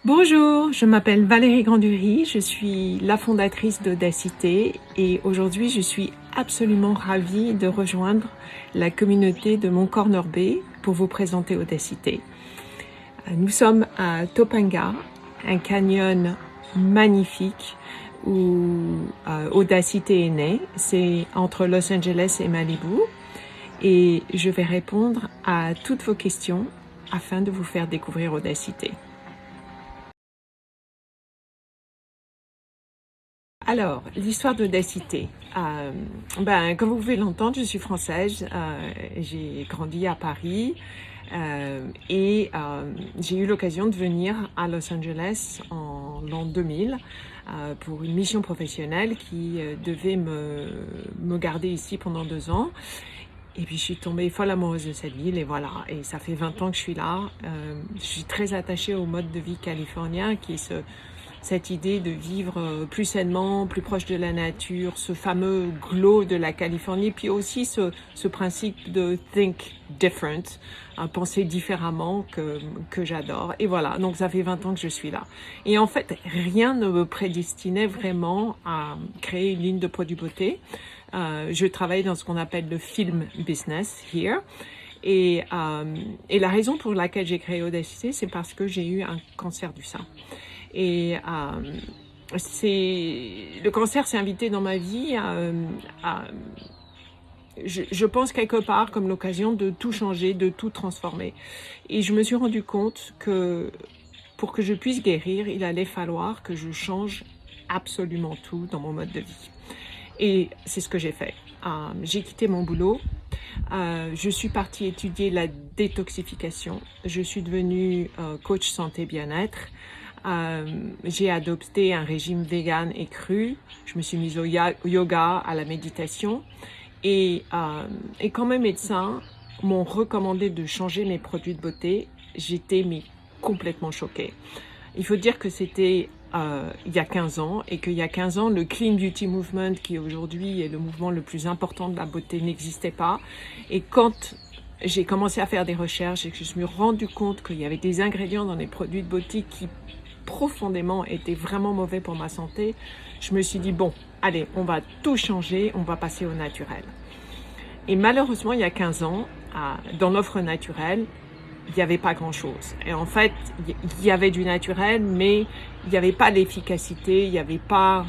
Bonjour, je m'appelle Valérie Grandury, je suis la fondatrice d'Audacité et aujourd'hui je suis absolument ravie de rejoindre la communauté de Mont Corner Bay pour vous présenter Audacité. Nous sommes à Topanga, un canyon magnifique où Audacité est née, c'est entre Los Angeles et Malibu et je vais répondre à toutes vos questions afin de vous faire découvrir Audacité. Alors, l'histoire d'Audacité. Comme vous pouvez l'entendre, je suis française. J'ai grandi à Paris et j'ai eu l'occasion de venir à Los Angeles en l'an 2000 pour une mission professionnelle qui devait me garder ici pendant 2 ans. Et puis je suis tombée folle amoureuse de cette ville et voilà. Et ça fait 20 ans que je suis là. Je suis très attachée au mode de vie californien qui est cette idée de vivre plus sainement, plus proche de la nature, ce fameux glow de la Californie, puis aussi ce principe de think different, penser différemment que j'adore. Et voilà, donc ça fait 20 ans que je suis là. Et en fait, rien ne me prédestinait vraiment à créer une ligne de produits beauté. Je travaille dans ce qu'on appelle le film business here. Et la raison pour laquelle j'ai créé Audacité, c'est parce que j'ai eu un cancer du sein. Et le cancer s'est invité dans ma vie, je pense quelque part comme l'occasion de tout changer, de tout transformer. Et je me suis rendu compte que pour que je puisse guérir, il allait falloir que je change absolument tout dans mon mode de vie. Et c'est ce que j'ai fait. J'ai quitté mon boulot. Je suis partie étudier la détoxification. Je suis devenue coach santé bien-être. J'ai adopté un régime vegan et cru. Je me suis mise au yoga, à la méditation. Et quand mes médecins m'ont recommandé de changer mes produits de beauté, j'étais complètement choquée. Il faut dire que c'était il y a 15 ans et qu'il y a 15 ans, le Clean Beauty Movement, qui aujourd'hui est le mouvement le plus important de la beauté, n'existait pas. Et quand j'ai commencé à faire des recherches et que je me suis rendu compte qu'il y avait des ingrédients dans les produits de beauté qui profondément étaient vraiment mauvais pour ma santé, je me suis dit bon, allez, on va tout changer, on va passer au naturel. Et malheureusement, il y a 15 ans, dans l'offre naturelle, il n'y avait pas grand-chose. Et en fait, il y avait du naturel, mais il n'y avait pas l'efficacité, il n'y avait pas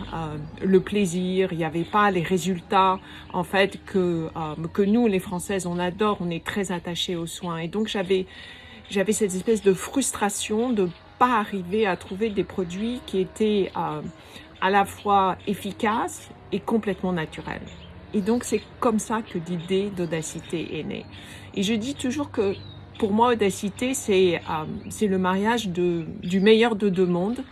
le plaisir, il n'y avait pas les résultats, en fait, que nous, les Françaises, on adore, on est très attachés aux soins. Et donc, j'avais cette espèce de frustration de pas arriver à trouver des produits qui étaient à la fois efficaces et complètement naturels. Et donc, c'est comme ça que l'idée d'Audacité est née. Et je dis toujours que pour moi, Audacité, c'est le mariage du meilleur de deux mondes.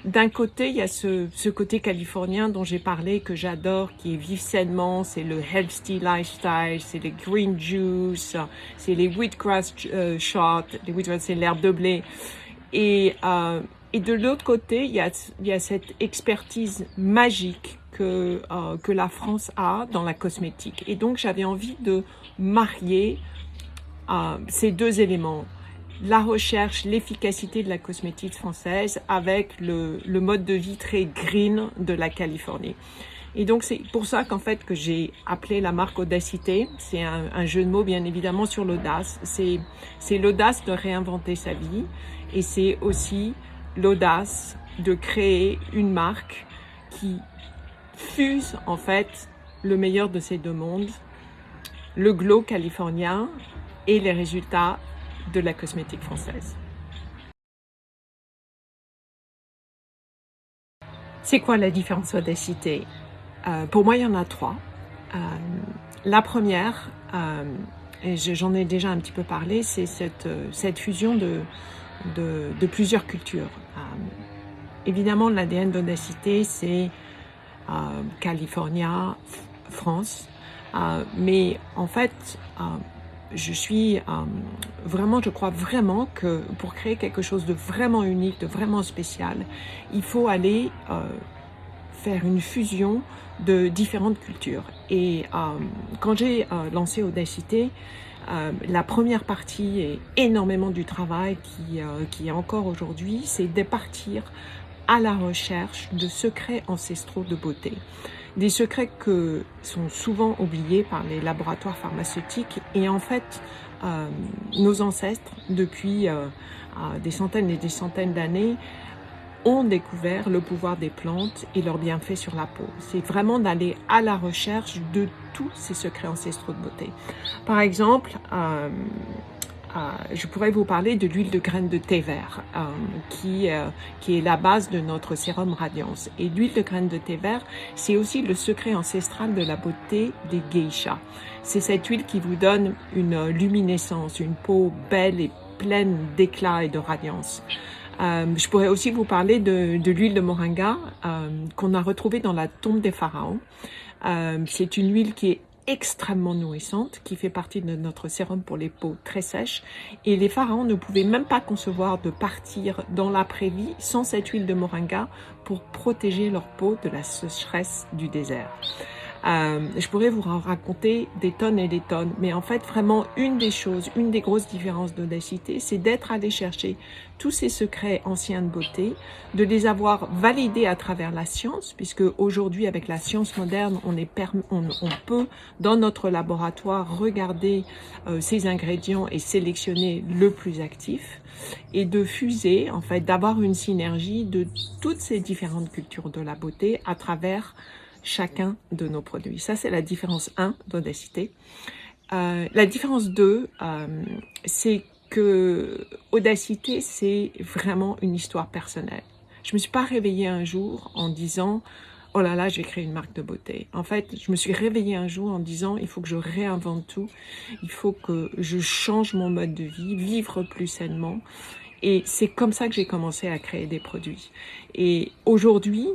D'un côté, il y a ce côté californien dont j'ai parlé, que j'adore, qui est vivre sainement, c'est le healthy lifestyle, c'est les green juice, c'est les wheatgrass shots, les wheatgrass, c'est l'herbe de blé. Et de l'autre côté, il y a cette expertise magique que la France a dans la cosmétique. Et donc, j'avais envie de marier ces deux éléments, la recherche, l'efficacité de la cosmétique française avec le mode de vie très green de la Californie. Et donc, c'est pour ça qu'en fait que j'ai appelé la marque Audacité. C'est un jeu de mots, bien évidemment, sur l'audace. C'est l'audace de réinventer sa vie et c'est aussi l'audace de créer une marque qui fuse, en fait, le meilleur de ces deux mondes, le glow californien et les résultats de la cosmétique française. C'est quoi la différence Audacité? Pour moi, il y en a 3. La première, et j'en ai déjà un petit peu parlé, c'est cette fusion de plusieurs cultures. Évidemment, l'ADN d'Audacité, c'est California, France, mais en fait, je crois vraiment que pour créer quelque chose de vraiment unique, de vraiment spécial, il faut aller faire une fusion de différentes cultures. Et quand j'ai lancé Audacité, La première partie est énormément du travail qui est encore aujourd'hui, c'est de partir à la recherche de secrets ancestraux de beauté. Des secrets que sont souvent oubliés par les laboratoires pharmaceutiques et en fait, nos ancêtres, depuis des centaines et des centaines d'années, ont découvert le pouvoir des plantes et leurs bienfaits sur la peau. C'est vraiment d'aller à la recherche de tous ces secrets ancestraux de beauté. Par exemple, je pourrais vous parler de l'huile de graines de thé vert, qui est la base de notre sérum Radiance. Et l'huile de graines de thé vert, c'est aussi le secret ancestral de la beauté des geishas. C'est cette huile qui vous donne une luminescence, une peau belle et pleine d'éclat et de radiance. Je pourrais aussi vous parler de l'huile de moringa qu'on a retrouvée dans la tombe des pharaons. C'est une huile qui est extrêmement nourrissante, qui fait partie de notre sérum pour les peaux très sèches. Et les pharaons ne pouvaient même pas concevoir de partir dans l'après-vie sans cette huile de moringa pour protéger leur peau de la sécheresse du désert. Je pourrais vous en raconter des tonnes et des tonnes, mais en fait vraiment une des grosses différences d'Audacité, c'est d'être allé chercher tous ces secrets anciens de beauté, de les avoir validés à travers la science, puisque aujourd'hui avec la science moderne, on peut dans notre laboratoire regarder ces ingrédients et sélectionner le plus actif, et de fuser, en fait, d'avoir une synergie de toutes ces différentes cultures de la beauté à travers chacun de nos produits. Ça, c'est la différence 1 d'Audacité. La différence 2, c'est que Audacité, c'est vraiment une histoire personnelle. Je me suis pas réveillée un jour en disant « Oh là là, je vais créer une marque de beauté ». En fait, je me suis réveillée un jour en disant « Il faut que je réinvente tout, il faut que je change mon mode de vie, vivre plus sainement ». Et c'est comme ça que j'ai commencé à créer des produits. Et aujourd'hui,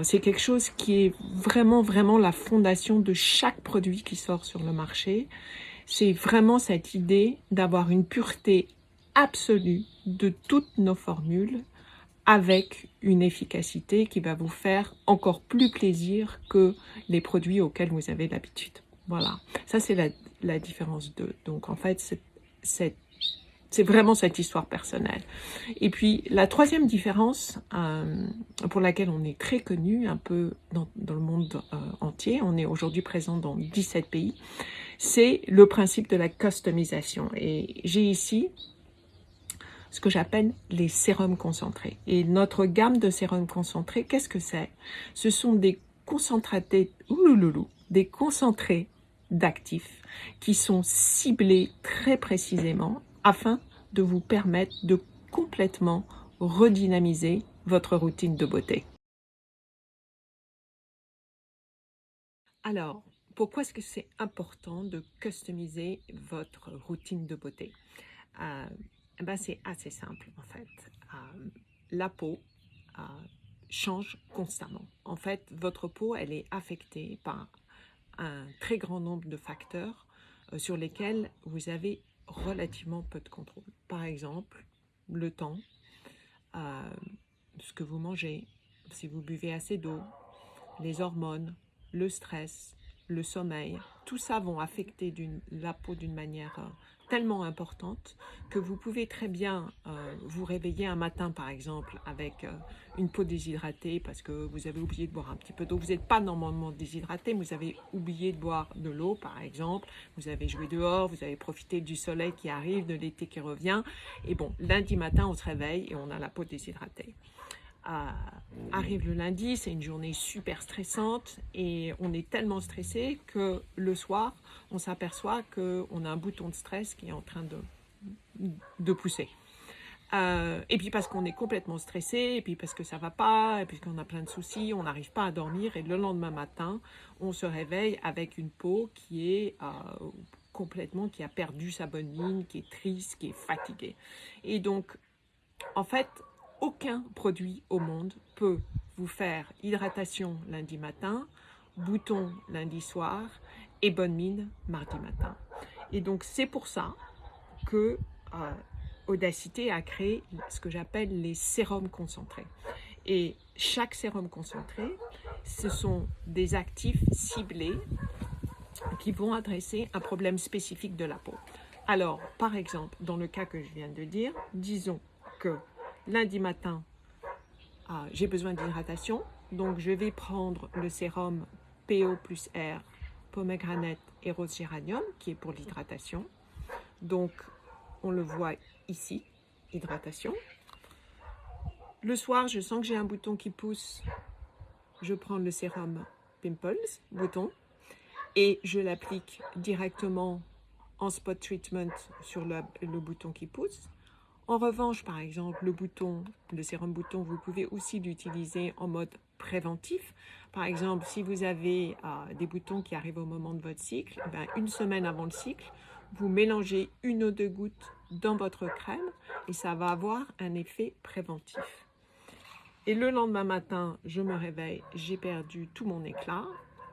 c'est quelque chose qui est vraiment, vraiment la fondation de chaque produit qui sort sur le marché. C'est vraiment cette idée d'avoir une pureté absolue de toutes nos formules avec une efficacité qui va vous faire encore plus plaisir que les produits auxquels vous avez l'habitude. Voilà, ça c'est la différence 2. Donc en fait, c'est vraiment cette histoire personnelle. Et puis, la troisième différence pour laquelle on est très connu un peu dans le monde entier, on est aujourd'hui présent dans 17 pays, c'est le principe de la customisation. Et j'ai ici ce que j'appelle les sérums concentrés. Et notre gamme de sérums concentrés, qu'est-ce que c'est? Ce sont des concentrés, des concentrés d'actifs qui sont ciblés très précisément afin de vous permettre de complètement redynamiser votre routine de beauté. Alors, pourquoi est-ce que c'est important de customiser votre routine de beauté? C'est assez simple en fait. La peau change constamment. En fait, votre peau, elle est affectée par un très grand nombre de facteurs sur lesquels vous avez relativement peu de contrôle. Par exemple, le temps, ce que vous mangez, si vous buvez assez d'eau, les hormones, le stress, le sommeil, tout ça vont affecter la peau d'une manière tellement importante que vous pouvez très bien vous réveiller un matin par exemple avec une peau déshydratée parce que vous avez oublié de boire un petit peu d'eau. Vous n'êtes pas normalement déshydraté, mais vous avez oublié de boire de l'eau par exemple, vous avez joué dehors, vous avez profité du soleil qui arrive, de l'été qui revient, et bon, lundi matin on se réveille et on a la peau déshydratée. Arrive le lundi, c'est une journée super stressante et on est tellement stressé que le soir, on s'aperçoit qu'on a un bouton de stress qui est en train de pousser. Et puis parce qu'on est complètement stressé, et puis parce que ça va pas, et puis qu'on a plein de soucis, on n'arrive pas à dormir et le lendemain matin, on se réveille avec une peau qui est complètement, qui a perdu sa bonne mine, qui est triste, qui est fatiguée. Et donc, en fait, aucun produit au monde peut vous faire hydratation lundi matin, bouton lundi soir et bonne mine mardi matin. Et donc c'est pour ça que Audacité a créé ce que j'appelle les sérums concentrés. Et chaque sérum concentré, ce sont des actifs ciblés qui vont adresser un problème spécifique de la peau. Alors, par exemple, dans le cas que je viens de dire, disons que lundi matin, j'ai besoin d'hydratation, donc je vais prendre le sérum PO plus R, pomegranate et rose géranium, qui est pour l'hydratation. Donc, on le voit ici, hydratation. Le soir, je sens que j'ai un bouton qui pousse, je prends le sérum Pimples, bouton, et je l'applique directement en spot treatment sur le bouton qui pousse. En revanche, par exemple, le sérum bouton, vous pouvez aussi l'utiliser en mode préventif. Par exemple, si vous avez des boutons qui arrivent au moment de votre cycle, une semaine avant le cycle, vous mélangez 1 ou 2 gouttes dans votre crème et ça va avoir un effet préventif. Et le lendemain matin, je me réveille, j'ai perdu tout mon éclat.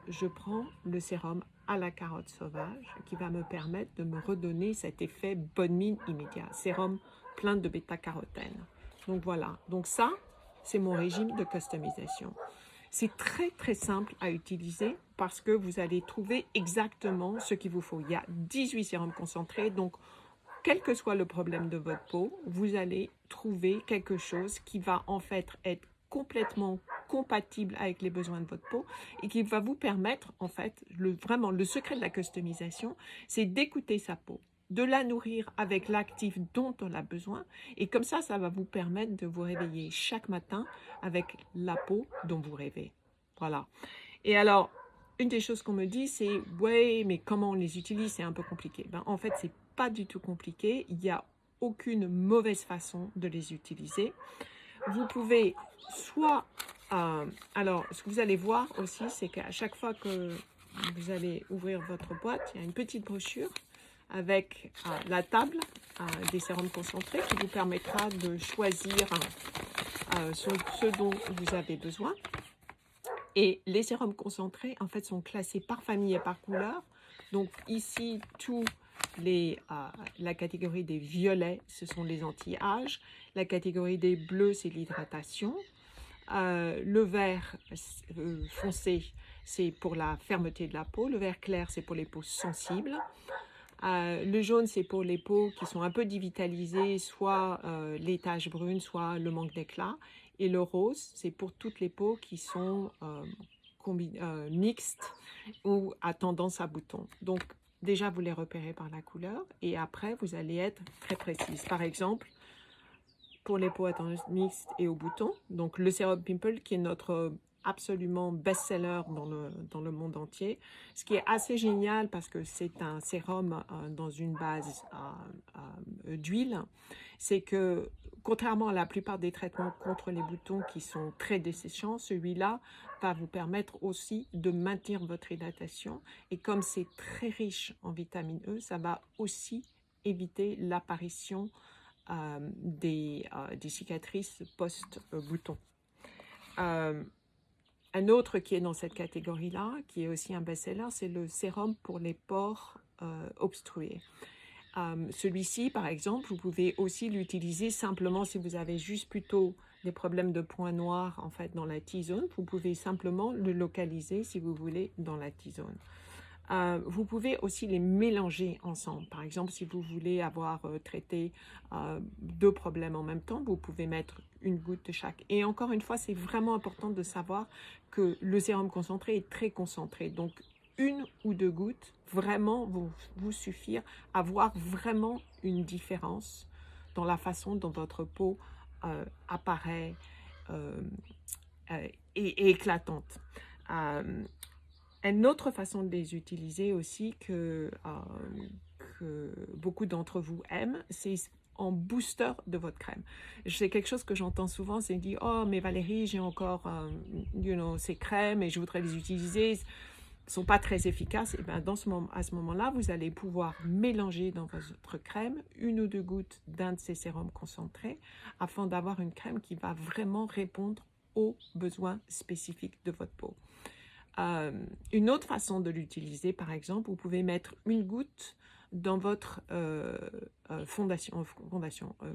Je prends le sérum à la carotte sauvage qui va me permettre de me redonner cet effet bonne mine immédiat. Sérum plein de bêta-carotène. Donc voilà, donc ça, c'est mon régime de customisation. C'est très très simple à utiliser parce que vous allez trouver exactement ce qu'il vous faut. Il y a 18 sérums concentrés, donc quel que soit le problème de votre peau, vous allez trouver quelque chose qui va en fait être complètement compatible avec les besoins de votre peau et qui va vous permettre, en fait, vraiment le secret de la customisation, c'est d'écouter sa peau, de la nourrir avec l'actif dont on a besoin et comme ça va vous permettre de vous réveiller chaque matin avec la peau dont vous rêvez. Voilà. Et alors, une des choses qu'on me dit, c'est « ouais, mais comment on les utilise, c'est un peu compliqué ». En fait, c'est pas du tout compliqué. Il n'y a aucune mauvaise façon de les utiliser. Vous pouvez soit... alors, ce que vous allez voir aussi, c'est qu'à chaque fois que vous allez ouvrir votre boîte, il y a une petite brochure avec la table des sérums concentrés qui vous permettra de choisir ce dont vous avez besoin. Et les sérums concentrés, en fait, sont classés par famille et par couleur. Donc ici, la catégorie des violets, ce sont les anti-âge. La catégorie des bleus, c'est l'hydratation. Le vert foncé, c'est pour la fermeté de la peau. Le vert clair, c'est pour les peaux sensibles. Le jaune, c'est pour les peaux qui sont un peu dévitalisées, soit les taches brunes, soit le manque d'éclat. Et le rose, c'est pour toutes les peaux qui sont mixtes ou à tendance à boutons. Donc, déjà, vous les repérez par la couleur et après, vous allez être très précise. Par exemple, pour les peaux à tendance mixte et aux boutons, donc le sérum Pimple qui est notre absolument best-seller dans le monde entier. Ce qui est assez génial parce que c'est un sérum dans une base d'huile, c'est que contrairement à la plupart des traitements contre les boutons qui sont très desséchants, celui-là va vous permettre aussi de maintenir votre hydratation et comme c'est très riche en vitamine E, ça va aussi éviter l'apparition des cicatrices post-boutons. Un autre qui est dans cette catégorie-là, qui est aussi un best-seller, c'est le sérum pour les pores obstrués. Celui-ci, par exemple, vous pouvez aussi l'utiliser simplement si vous avez juste plutôt des problèmes de points noirs en fait, dans la T-zone. Vous pouvez simplement le localiser, si vous voulez, dans la T-zone. Vous pouvez aussi les mélanger ensemble. Par exemple, si vous voulez avoir traité 2 problèmes en même temps, vous pouvez mettre une goutte de chaque. Et encore une fois, c'est vraiment important de savoir que le sérum concentré est très concentré. Donc, 1 ou 2 gouttes vraiment vont vous suffire à voir vraiment une différence dans la façon dont votre peau apparaît et éclatante. Une autre façon de les utiliser aussi que beaucoup d'entre vous aiment, c'est en booster de votre crème. C'est quelque chose que j'entends souvent, c'est dit « Oh, mais Valérie, j'ai encore ces crèmes et je voudrais les utiliser. Ils ne sont pas très efficaces. » Et bien, à ce moment-là, vous allez pouvoir mélanger dans votre crème 1 ou 2 gouttes d'un de ces sérums concentrés afin d'avoir une crème qui va vraiment répondre aux besoins spécifiques de votre peau. Une autre façon de l'utiliser, par exemple, vous pouvez mettre 1 goutte dans votre fondation,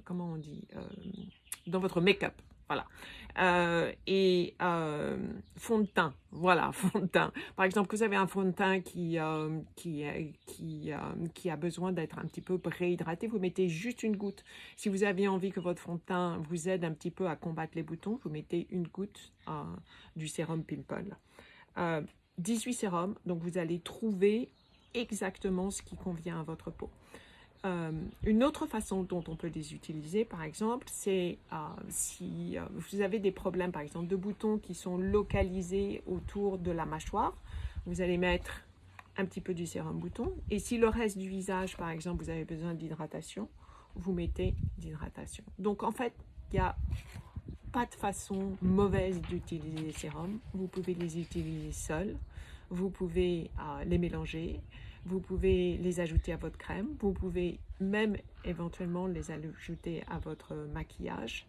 comment on dit, dans votre make-up. Voilà. fond de teint. Voilà, fond de teint. Par exemple, vous avez un fond de teint qui a besoin d'être un petit peu réhydraté, vous mettez juste une goutte. Si vous avez envie que votre fond de teint vous aide un petit peu à combattre les boutons, vous mettez une goutte du sérum Pimple. 18 sérums, donc vous allez trouver exactement ce qui convient à votre peau. Une autre façon dont on peut les utiliser, par exemple, c'est si vous avez des problèmes, par exemple, de boutons qui sont localisés autour de la mâchoire, vous allez mettre un petit peu du sérum bouton. Et si le reste du visage, par exemple, vous avez besoin d'hydratation, vous mettez d'hydratation. Donc, en fait, il n'y a pas de façon mauvaise d'utiliser les sérums. Vous pouvez les utiliser seuls, vous pouvez les mélanger, vous pouvez les ajouter à votre crème, vous pouvez même éventuellement les ajouter à votre maquillage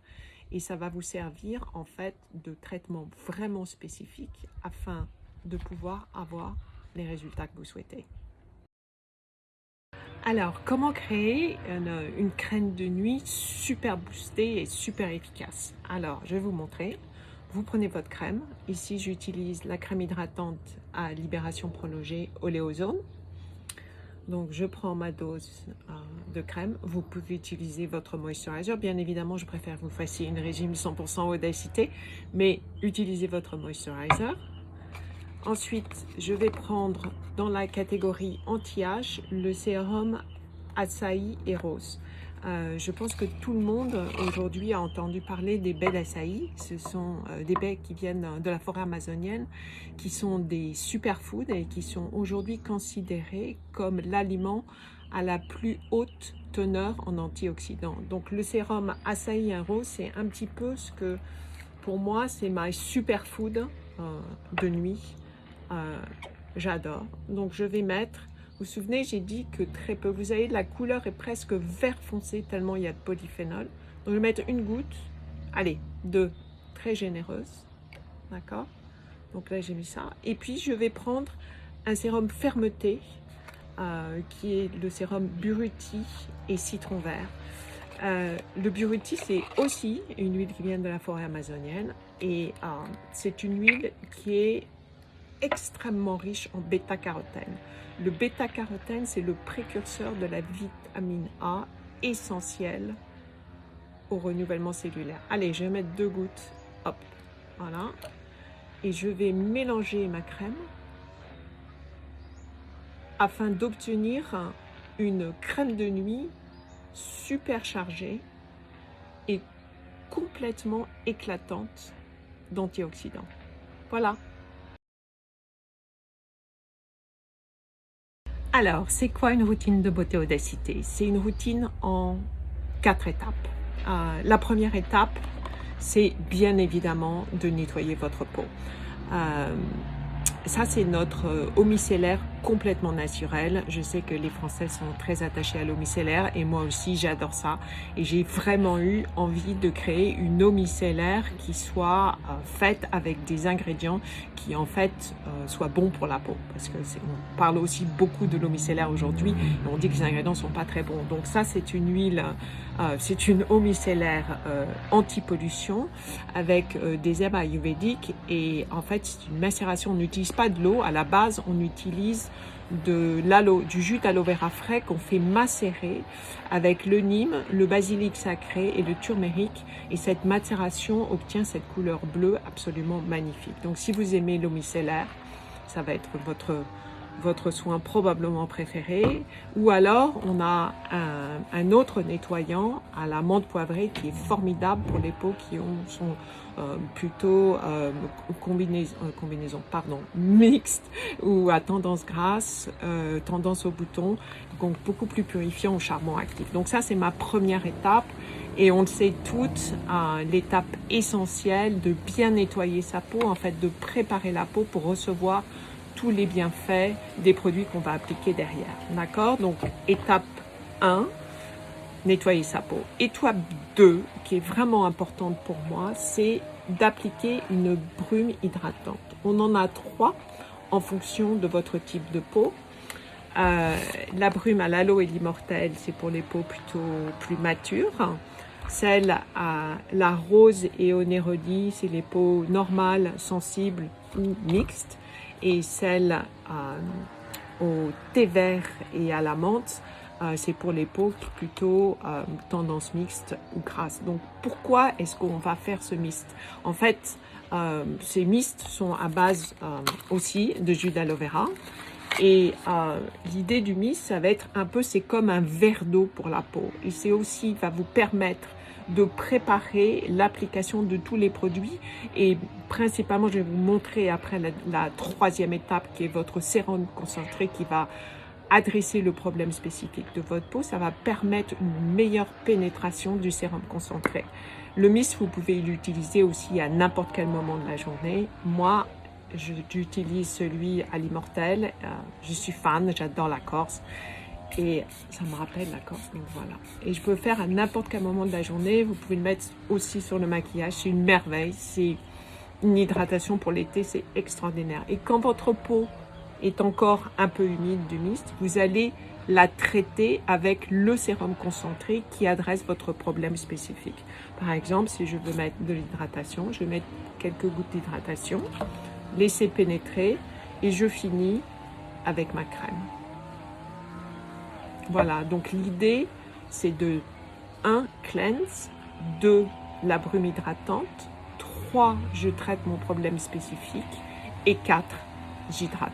et ça va vous servir en fait de traitement vraiment spécifique afin de pouvoir avoir les résultats que vous souhaitez. Alors, comment créer une crème de nuit super boostée et super efficace? Alors, je vais vous montrer. Vous prenez votre crème. Ici, j'utilise la crème hydratante à libération prolongée Oléozone. Donc, je prends ma dose de crème. Vous pouvez utiliser votre moisturizer. Bien évidemment, je préfère que vous fassiez une régime 100% Audacité, mais utilisez votre moisturizer. Ensuite, je vais prendre dans la catégorie anti-âge le sérum Açaï et Rose. Je pense que tout le monde aujourd'hui a entendu parler des baies d'Açaï. Ce sont des baies qui viennent de la forêt amazonienne, qui sont des superfoods et qui sont aujourd'hui considérées comme l'aliment à la plus haute teneur en antioxydants. Donc le sérum Açaï et Rose, c'est un petit peu ce que, pour moi, c'est ma superfood de nuit. J'adore. Donc je vais mettre, vous vous souvenez, j'ai dit que très peu, vous avez la couleur est presque vert foncé tellement il y a de polyphénol. Donc je vais mettre une goutte, allez, deux, très généreuse, d'accord. Donc là j'ai mis ça. Et puis je vais prendre un sérum fermeté qui est le sérum Buriti et citron vert. Le Buriti, c'est aussi une huile qui vient de la forêt amazonienne et c'est une huile qui est extrêmement riche en bêta-carotène. Le bêta-carotène, c'est le précurseur de la vitamine A essentielle au renouvellement cellulaire. Allez, je vais mettre 2 gouttes, hop, voilà. Et je vais mélanger ma crème afin d'obtenir une crème de nuit super chargée et complètement éclatante d'antioxydants. Voilà. Alors, c'est quoi une routine de beauté Audacité? C'est une routine en 4 étapes. La première étape, c'est bien évidemment de nettoyer votre peau. Ça, c'est notre eau micellaire complètement naturelle. Je sais que les Français sont très attachés à l'eau micellaire et moi aussi, j'adore ça. Et j'ai vraiment eu envie de créer une eau micellaire qui soit faite avec des ingrédients qui, en fait, soient bons pour la peau. Parce que on parle aussi beaucoup de l'eau micellaire aujourd'hui et on dit que les ingrédients ne sont pas très bons. Donc ça, c'est une huile, c'est une eau micellaire anti-pollution avec des herbes ayurvédiques et en fait, c'est une macération. On n'utilise pas de l'eau. À la base, on utilise du jus d'aloe vera frais qu'on fait macérer avec le nîmes, le basilic sacré et le turméric. Et cette macération obtient cette couleur bleue absolument magnifique. Donc, si vous aimez l'eau micellaire, ça va être votre soin probablement préféré. Ou alors, on a un autre nettoyant à la menthe poivrée qui est formidable pour les peaux qui sont plutôt mixte ou à tendance grasse, tendance au bouton, donc beaucoup plus purifiant au charbon actif. Donc ça, c'est ma première étape et on le sait toutes, l'étape essentielle de bien nettoyer sa peau, en fait de préparer la peau pour recevoir tous les bienfaits des produits qu'on va appliquer derrière. D'accord? Donc étape 1, nettoyer sa peau. Étape 2, qui est vraiment importante pour moi, c'est d'appliquer une brume hydratante. On en a 3 en fonction de votre type de peau. La brume à l'aloe et l'immortelle, c'est pour les peaux plutôt plus matures. Celle à la rose et au nérodi, c'est les peaux normales, sensibles ou mixtes. Et celle au thé vert et à la menthe, c'est pour les peaux plutôt tendance mixte ou grasse. Donc pourquoi est-ce qu'on va faire ce mist? En fait, ces mists sont à base aussi de jus d'aloe vera. Et l'idée du mist, ça va être un peu, c'est comme un verre d'eau pour la peau. Et c'est aussi, va vous permettre de préparer l'application de tous les produits. Et principalement, je vais vous montrer après la troisième étape qui est votre sérum concentré qui va adresser le problème spécifique de votre peau. Ça va permettre une meilleure pénétration du sérum concentré. Le mist, vous pouvez l'utiliser aussi à n'importe quel moment de la journée. Moi, j'utilise celui à l'immortel. Je suis fan, j'adore la Corse. Et ça me rappelle la Corse, donc voilà. Et je peux le faire à n'importe quel moment de la journée. Vous pouvez le mettre aussi sur le maquillage. C'est une merveille. C'est une hydratation pour l'été, c'est extraordinaire. Et quand votre peau est encore un peu humide du mist, vous allez la traiter avec le sérum concentré qui adresse votre problème spécifique. Par exemple, si je veux mettre de l'hydratation, je vais mettre quelques gouttes d'hydratation, laisser pénétrer et je finis avec ma crème. Voilà, donc l'idée, c'est de 1. Cleanse, 2. La brume hydratante, 3. Je traite mon problème spécifique et 4. J'hydrate.